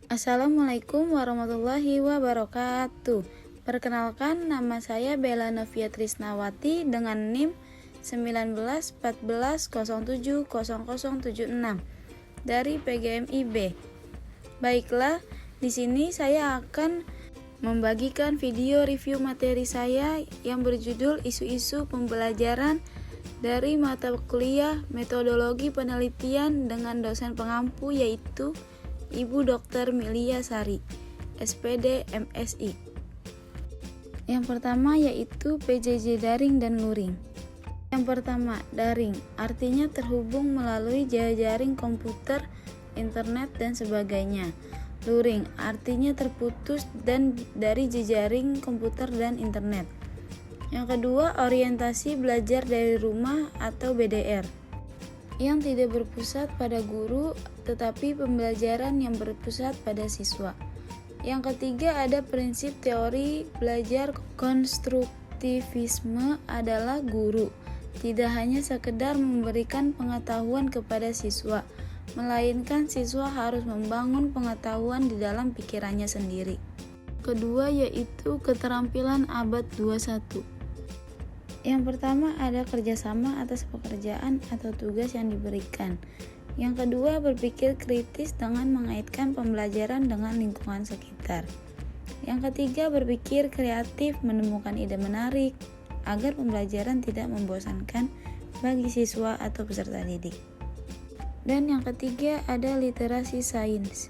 Assalamualaikum warahmatullahi wabarakatuh. Perkenalkan, nama saya Bella Novia Trisnawati dengan NIM 1914070076 dari PGMI B. Baiklah, di sini saya akan membagikan video review materi saya yang berjudul Isu-isu Pembelajaran dari mata kuliah Metodologi Penelitian dengan dosen pengampu, yaitu Ibu Dr. Milia Sari, SPD MSI. Yang pertama yaitu PJJ daring dan luring. Yang pertama, daring, artinya terhubung melalui jejaring komputer, internet, dan sebagainya. Luring, artinya terputus dan dari jejaring komputer dan internet. Yang kedua, orientasi belajar dari rumah atau BDR, yang tidak berpusat pada guru tetapi pembelajaran yang berpusat pada siswa. Yang ketiga, ada prinsip teori belajar konstruktivisme adalah guru tidak hanya sekedar memberikan pengetahuan kepada siswa, melainkan siswa harus membangun pengetahuan di dalam pikirannya sendiri. Kedua yaitu keterampilan abad 21. Yang pertama ada kerjasama atas pekerjaan atau tugas yang diberikan. Yang kedua, berpikir kritis dengan mengaitkan pembelajaran dengan lingkungan sekitar. Yang ketiga, berpikir kreatif menemukan ide menarik agar pembelajaran tidak membosankan bagi siswa atau peserta didik. Dan yang ketiga ada literasi sains.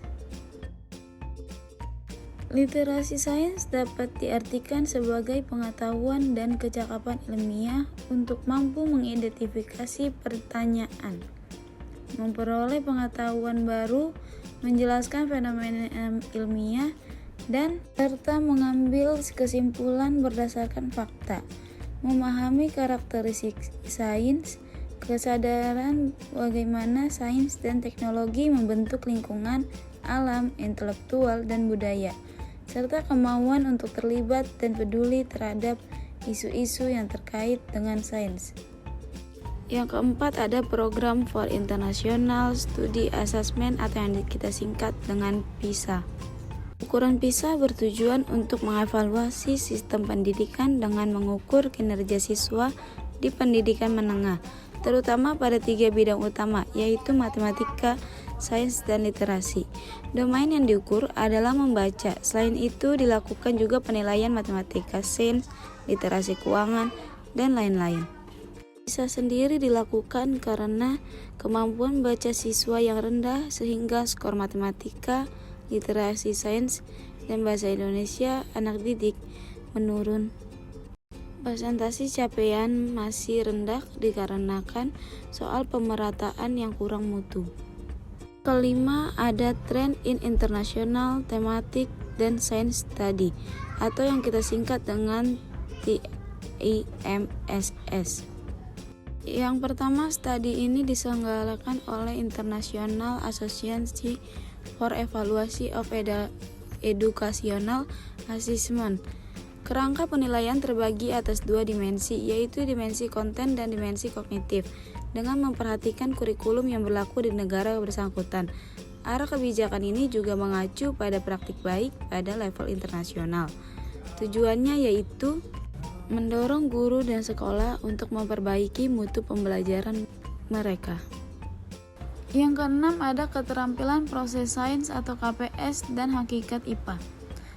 Literasi sains dapat diartikan sebagai pengetahuan dan kecakapan ilmiah untuk mampu mengidentifikasi pertanyaan, memperoleh pengetahuan baru, menjelaskan fenomena ilmiah, dan serta mengambil kesimpulan berdasarkan fakta, memahami karakteristik sains, kesadaran bagaimana sains dan teknologi membentuk lingkungan, alam, intelektual, dan budaya, serta kemauan untuk terlibat dan peduli terhadap isu-isu yang terkait dengan sains. Yang keempat ada program for International Study Assessment atau yang kita singkat dengan PISA. Ukuran PISA bertujuan untuk mengevaluasi sistem pendidikan dengan mengukur kinerja siswa di pendidikan menengah, terutama pada 3 bidang utama, yaitu matematika, sains, dan literasi. Domain yang diukur adalah membaca. Selain itu dilakukan juga penilaian matematika, sains, literasi keuangan, dan lain-lain. PISA sendiri dilakukan karena kemampuan baca siswa yang rendah sehingga skor matematika, literasi sains, dan bahasa Indonesia anak didik menurun. Presentasi capaian masih rendah dikarenakan soal pemerataan yang kurang mutu. Kelima, ada Trend in International Thematic dan Science Study atau yang kita singkat dengan TIMSS. Yang pertama, studi ini diselenggarakan oleh International Association for Evaluation of Educational Assessment. Kerangka penilaian terbagi atas 2 dimensi, yaitu dimensi konten dan dimensi kognitif, dengan memperhatikan kurikulum yang berlaku di negara bersangkutan. Arah kebijakan ini juga mengacu pada praktik baik pada level internasional. Tujuannya yaitu mendorong guru dan sekolah untuk memperbaiki mutu pembelajaran mereka. Yang keenam ada keterampilan proses sains atau KPS dan hakikat IPA.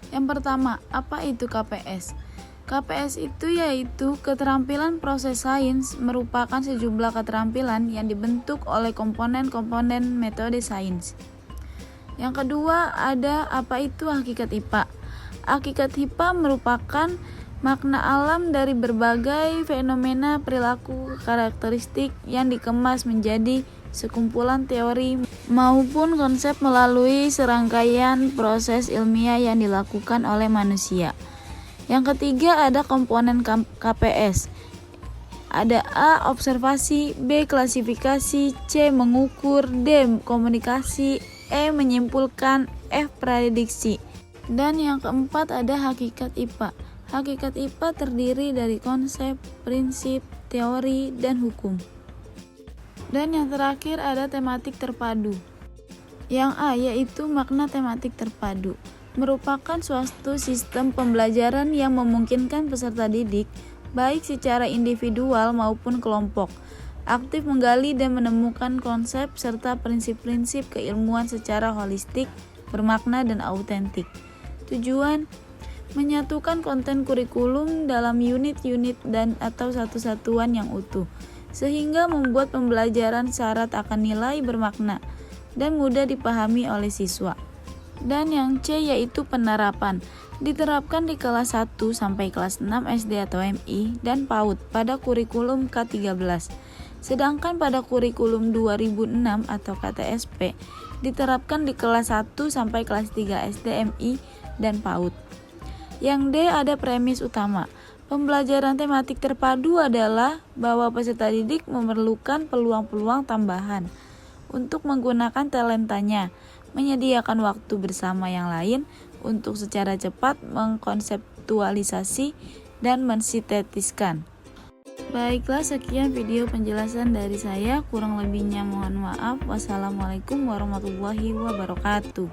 Yang pertama, apa itu KPS? KPS itu yaitu keterampilan proses sains, merupakan sejumlah keterampilan yang dibentuk oleh komponen-komponen metode sains. Yang kedua, ada apa itu hakikat IPA? Hakikat IPA merupakan makna alam dari berbagai fenomena perilaku karakteristik yang dikemas menjadi sekumpulan teori maupun konsep melalui serangkaian proses ilmiah yang dilakukan oleh manusia. Yang ketiga ada komponen KPS. Ada A. Observasi, B. Klasifikasi, C. Mengukur, D. Komunikasi, E. Menyimpulkan, F. Prediksi. Dan yang keempat ada hakikat IPA. Hakikat IPA terdiri dari konsep, prinsip, teori, dan hukum. Dan yang terakhir ada tematik terpadu. Yang A yaitu makna tematik terpadu, merupakan suatu sistem pembelajaran yang memungkinkan peserta didik, baik secara individual maupun kelompok, aktif menggali dan menemukan konsep serta prinsip-prinsip keilmuan secara holistik, bermakna dan autentik. Tujuan menyatukan konten kurikulum dalam unit-unit dan atau satu-satuan yang utuh, sehingga membuat pembelajaran syarat akan nilai bermakna dan mudah dipahami oleh siswa. Dan yang C yaitu penerapan, diterapkan di kelas 1 sampai kelas 6 SD atau MI dan PAUD pada kurikulum K13. Sedangkan pada kurikulum 2006 atau KTSP diterapkan di kelas 1 sampai kelas 3 SD, MI, dan PAUD. Yang D ada premis utama. Pembelajaran tematik terpadu adalah bahwa peserta didik memerlukan peluang-peluang tambahan untuk menggunakan talentanya, menyediakan waktu bersama yang lain untuk secara cepat mengkonseptualisasi dan mensintetiskan. Baiklah, sekian video penjelasan dari saya, kurang lebihnya mohon maaf. Wassalamualaikum warahmatullahi wabarakatuh.